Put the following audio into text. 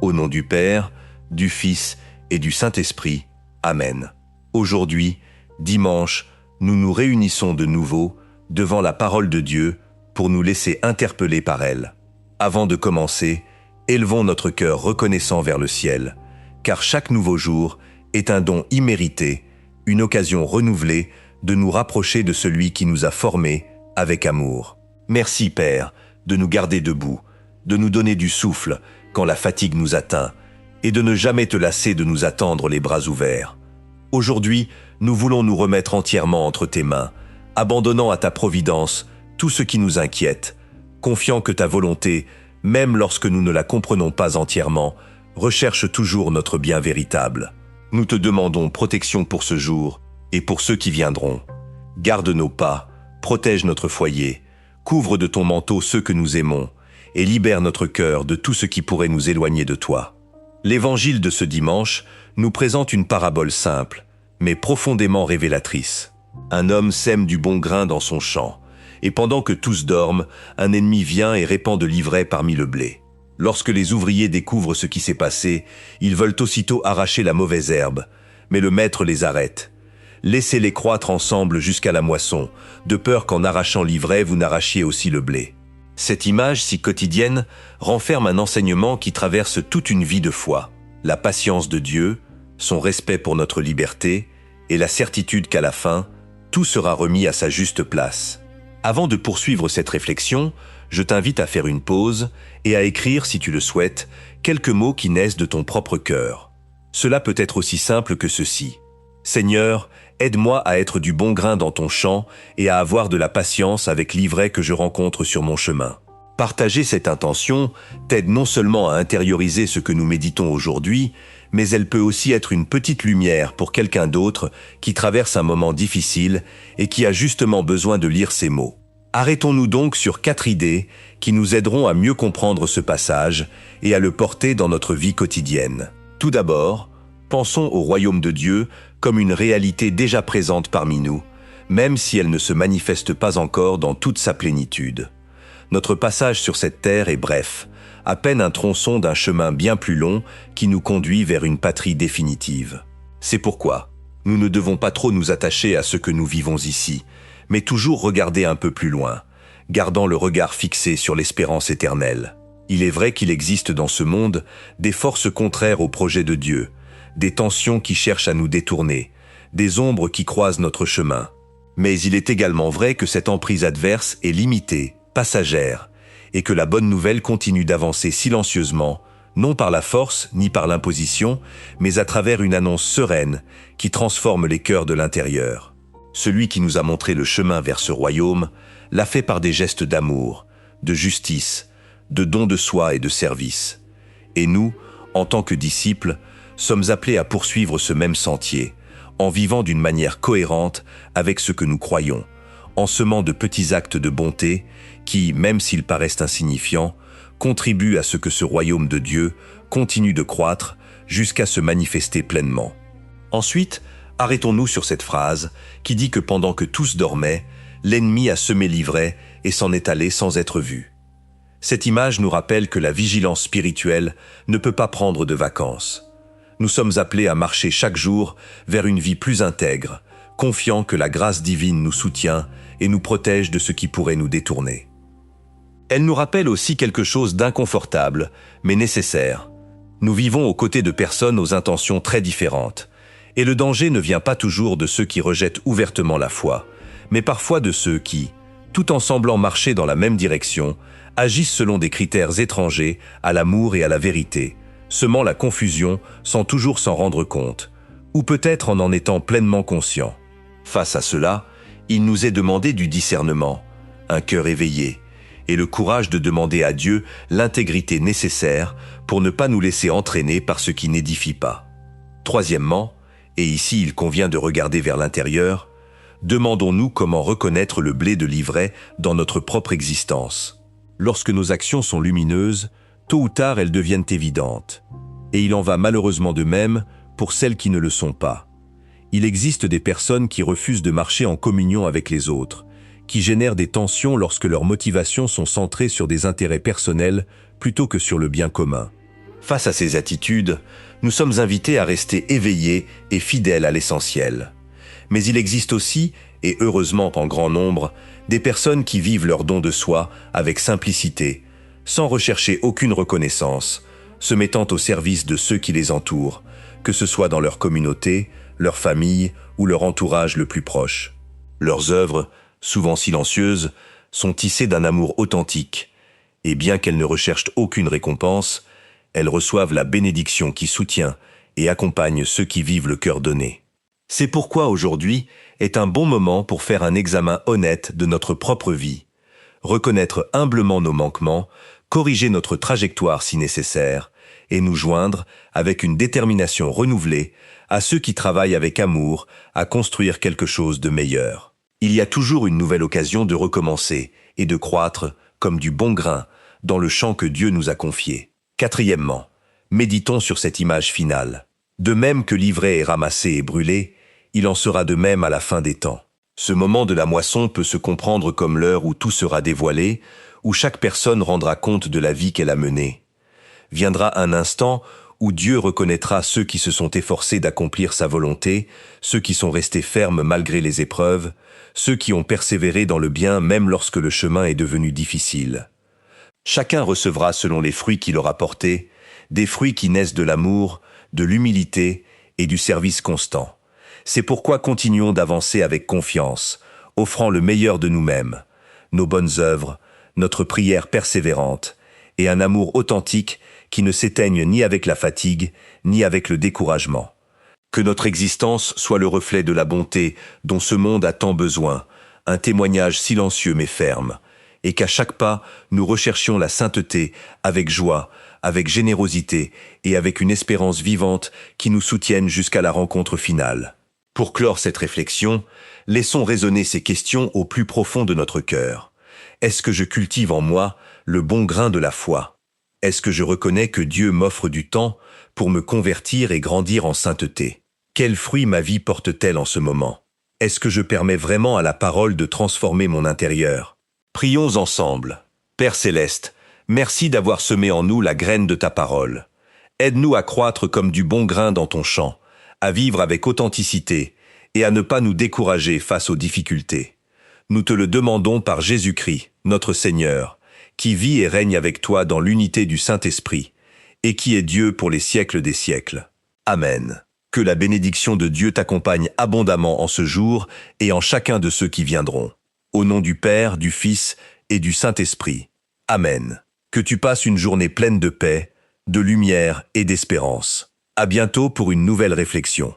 Au nom du Père, du Fils et du Saint-Esprit. Amen. Aujourd'hui, dimanche, nous nous réunissons de nouveau devant la parole de Dieu pour nous laisser interpeller par elle. Avant de commencer, élevons notre cœur reconnaissant vers le ciel, car chaque nouveau jour est un don immérité, une occasion renouvelée de nous rapprocher de celui qui nous a formés avec amour. Merci Père, de nous garder debout, de nous donner du souffle quand la fatigue nous atteint, et de ne jamais te lasser de nous attendre les bras ouverts. Aujourd'hui, nous voulons nous remettre entièrement entre tes mains, abandonnant à ta providence tout ce qui nous inquiète, confiant que ta volonté, même lorsque nous ne la comprenons pas entièrement, recherche toujours notre bien véritable. Nous te demandons protection pour ce jour et pour ceux qui viendront. Garde nos pas, protège notre foyer, couvre de ton manteau ceux que nous aimons et libère notre cœur de tout ce qui pourrait nous éloigner de toi. L'évangile de ce dimanche nous présente une parabole simple, mais profondément révélatrice. Un homme sème du bon grain dans son champ, et pendant que tous dorment, un ennemi vient et répand de l'ivraie parmi le blé. Lorsque les ouvriers découvrent ce qui s'est passé, ils veulent aussitôt arracher la mauvaise herbe, mais le maître les arrête. Laissez-les croître ensemble jusqu'à la moisson, de peur qu'en arrachant l'ivraie, vous n'arrachiez aussi le blé. Cette image si quotidienne renferme un enseignement qui traverse toute une vie de foi. La patience de Dieu, son respect pour notre liberté et la certitude qu'à la fin, tout sera remis à sa juste place. Avant de poursuivre cette réflexion, je t'invite à faire une pause et à écrire, si tu le souhaites, quelques mots qui naissent de ton propre cœur. Cela peut être aussi simple que ceci. Seigneur, aide-moi à être du bon grain dans ton champ et à avoir de la patience avec l'ivraie que je rencontre sur mon chemin. Partager cette intention t'aide non seulement à intérioriser ce que nous méditons aujourd'hui, mais elle peut aussi être une petite lumière pour quelqu'un d'autre qui traverse un moment difficile et qui a justement besoin de lire ces mots. Arrêtons-nous donc sur 4 idées qui nous aideront à mieux comprendre ce passage et à le porter dans notre vie quotidienne. Tout d'abord, pensons au royaume de Dieu comme une réalité déjà présente parmi nous, même si elle ne se manifeste pas encore dans toute sa plénitude. Notre passage sur cette terre est bref, à peine un tronçon d'un chemin bien plus long qui nous conduit vers une patrie définitive. C'est pourquoi nous ne devons pas trop nous attacher à ce que nous vivons ici, mais toujours regarder un peu plus loin, gardant le regard fixé sur l'espérance éternelle. Il est vrai qu'il existe dans ce monde des forces contraires au projet de Dieu, des tensions qui cherchent à nous détourner, des ombres qui croisent notre chemin. Mais il est également vrai que cette emprise adverse est limitée, passagère, et que la bonne nouvelle continue d'avancer silencieusement, non par la force ni par l'imposition, mais à travers une annonce sereine qui transforme les cœurs de l'intérieur. Celui qui nous a montré le chemin vers ce royaume l'a fait par des gestes d'amour, de justice, de don de soi et de service. Et nous, en tant que disciples, sommes appelés à poursuivre ce même sentier, en vivant d'une manière cohérente avec ce que nous croyons, en semant de petits actes de bonté qui, même s'ils paraissent insignifiants, contribuent à ce que ce royaume de Dieu continue de croître jusqu'à se manifester pleinement. Ensuite, arrêtons-nous sur cette phrase qui dit que pendant que tous dormaient, l'ennemi a semé l'ivraie et s'en est allé sans être vu. Cette image nous rappelle que la vigilance spirituelle ne peut pas prendre de vacances. Nous sommes appelés à marcher chaque jour vers une vie plus intègre, confiant que la grâce divine nous soutient et nous protège de ce qui pourrait nous détourner. Elle nous rappelle aussi quelque chose d'inconfortable, mais nécessaire. Nous vivons aux côtés de personnes aux intentions très différentes, et le danger ne vient pas toujours de ceux qui rejettent ouvertement la foi, mais parfois de ceux qui, tout en semblant marcher dans la même direction, agissent selon des critères étrangers à l'amour et à la vérité, semant la confusion sans toujours s'en rendre compte, ou peut-être en étant pleinement conscient. Face à cela, il nous est demandé du discernement, un cœur éveillé, et le courage de demander à Dieu l'intégrité nécessaire pour ne pas nous laisser entraîner par ce qui n'édifie pas. Troisièmement, et ici il convient de regarder vers l'intérieur, demandons-nous comment reconnaître le blé de l'ivraie dans notre propre existence. Lorsque nos actions sont lumineuses, tôt ou tard elles deviennent évidentes. Et il en va malheureusement de même pour celles qui ne le sont pas. Il existe des personnes qui refusent de marcher en communion avec les autres, qui génèrent des tensions lorsque leurs motivations sont centrées sur des intérêts personnels plutôt que sur le bien commun. Face à ces attitudes, nous sommes invités à rester éveillés et fidèles à l'essentiel. Mais il existe aussi, et heureusement en grand nombre, des personnes qui vivent leur don de soi avec simplicité, sans rechercher aucune reconnaissance, se mettant au service de ceux qui les entourent, que ce soit dans leur communauté, leur famille ou leur entourage le plus proche. Leurs œuvres, souvent silencieuses, sont tissées d'un amour authentique, et bien qu'elles ne recherchent aucune récompense, elles reçoivent la bénédiction qui soutient et accompagne ceux qui vivent le cœur donné. C'est pourquoi aujourd'hui est un bon moment pour faire un examen honnête de notre propre vie, reconnaître humblement nos manquements, corriger notre trajectoire si nécessaire, et nous joindre, avec une détermination renouvelée, à ceux qui travaillent avec amour à construire quelque chose de meilleur. Il y a toujours une nouvelle occasion de recommencer et de croître comme du bon grain dans le champ que Dieu nous a confié. Quatrièmement, méditons sur cette image finale. De même que l'ivraie est ramassée et brûlée, il en sera de même à la fin des temps. Ce moment de la moisson peut se comprendre comme l'heure où tout sera dévoilé, où chaque personne rendra compte de la vie qu'elle a menée. Viendra un instant où Dieu reconnaîtra ceux qui se sont efforcés d'accomplir sa volonté, ceux qui sont restés fermes malgré les épreuves, ceux qui ont persévéré dans le bien même lorsque le chemin est devenu difficile. Chacun recevra selon les fruits qu'il aura portés, des fruits qui naissent de l'amour, de l'humilité et du service constant. C'est pourquoi continuons d'avancer avec confiance, offrant le meilleur de nous-mêmes, nos bonnes œuvres, notre prière persévérante et un amour authentique qui ne s'éteigne ni avec la fatigue, ni avec le découragement. Que notre existence soit le reflet de la bonté dont ce monde a tant besoin, un témoignage silencieux mais ferme, et qu'à chaque pas, nous recherchions la sainteté avec joie, avec générosité et avec une espérance vivante qui nous soutienne jusqu'à la rencontre finale. Pour clore cette réflexion, laissons résonner ces questions au plus profond de notre cœur. Est-ce que je cultive en moi le bon grain de la foi? Est-ce que je reconnais que Dieu m'offre du temps pour me convertir et grandir en sainteté? Quels fruits ma vie porte-t-elle en ce moment? Est-ce que je permets vraiment à la parole de transformer mon intérieur? Prions ensemble. Père Céleste, merci d'avoir semé en nous la graine de ta parole. Aide-nous à croître comme du bon grain dans ton champ, à vivre avec authenticité et à ne pas nous décourager face aux difficultés. Nous te le demandons par Jésus-Christ, notre Seigneur, qui vit et règne avec toi dans l'unité du Saint-Esprit, et qui est Dieu pour les siècles des siècles. Amen. Que la bénédiction de Dieu t'accompagne abondamment en ce jour et en chacun de ceux qui viendront. Au nom du Père, du Fils et du Saint-Esprit. Amen. Que tu passes une journée pleine de paix, de lumière et d'espérance. À bientôt pour une nouvelle réflexion.